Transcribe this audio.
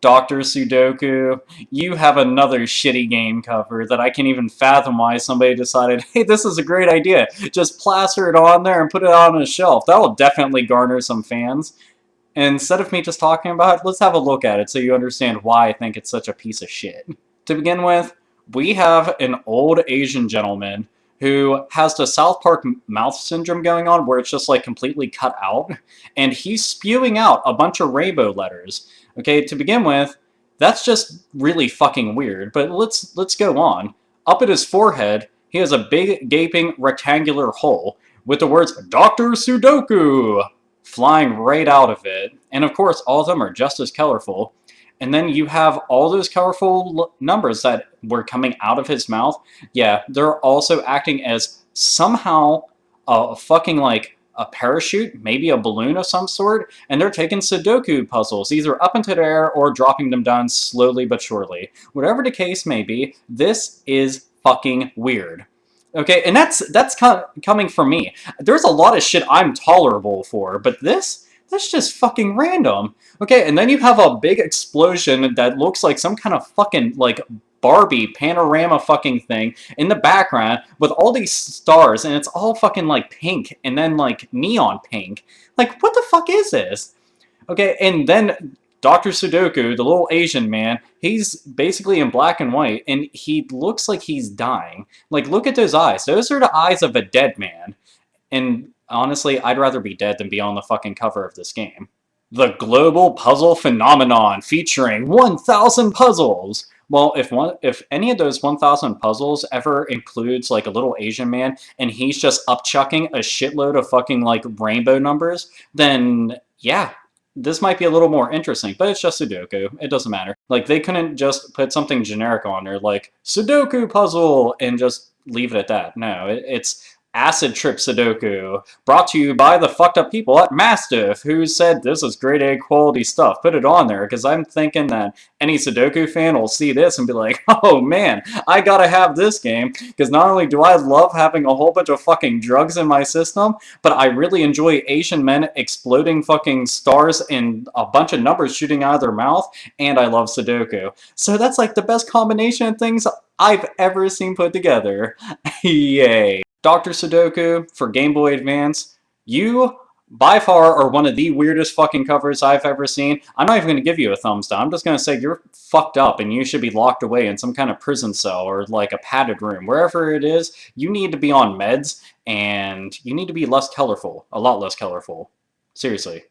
Dr. Sudoku, you have another shitty game cover that I can't even fathom why somebody decided, hey, this is a great idea. Just plaster it on there and put it on a shelf. That'll definitely garner some fans. And instead of me just talking about it, let's have a look at it so you understand why I think it's such a piece of shit. To begin with, we have an old Asian gentleman who has the South Park mouth syndrome going on where it's just like completely cut out, and he's spewing out a bunch of rainbow letters. Okay, to begin with, that's just really fucking weird, but let's go on. Up at his forehead, he has a big gaping rectangular hole with the words Dr. Sudoku flying right out of it. And of course, all of them are just as colorful. And then you have all those colorful numbers that were coming out of his mouth. Yeah, they're also acting as somehow a fucking like a parachute, maybe a balloon of some sort, and they're taking Sudoku puzzles, either up into the air or dropping them down slowly but surely. Whatever the case may be, this is fucking weird. Okay, and that's coming from me. There's a lot of shit I'm tolerable for, but that's just fucking random. Okay, and then you have a big explosion that looks like some kind of fucking like Barbie panorama fucking thing in the background with all these stars, and it's all fucking like pink and then like neon pink. Like, what the fuck is this? Okay, and then Dr. Sudoku, the little Asian man, he's basically in black and white, and he looks like he's dying. Like, look at those eyes. Those are the eyes of a dead man. And honestly, I'd rather be dead than be on the fucking cover of this game. The Global Puzzle Phenomenon featuring 1,000 puzzles. Well, if any of those 1,000 puzzles ever includes like a little Asian man and he's just upchucking a shitload of fucking like rainbow numbers, then yeah, this might be a little more interesting, but it's just Sudoku. It doesn't matter. Like, they couldn't just put something generic on there, like, Sudoku puzzle, and just leave it at that. No, it's Acid Trip Sudoku, brought to you by the fucked up people at Mastiff, who said this is grade A quality stuff. Put it on there, because I'm thinking that any Sudoku fan will see this and be like, oh man, I gotta have this game, because not only do I love having a whole bunch of fucking drugs in my system, but I really enjoy Asian men exploding fucking stars and a bunch of numbers shooting out of their mouth, and I love Sudoku. So that's like the best combination of things I've ever seen put together. Yay. Dr. Sudoku for Game Boy Advance, you by far are one of the weirdest fucking covers I've ever seen. I'm not even going to give you a thumbs down. I'm just going to say you're fucked up and you should be locked away in some kind of prison cell or like a padded room. Wherever it is, you need to be on meds and you need to be less colorful. A lot less colorful. Seriously.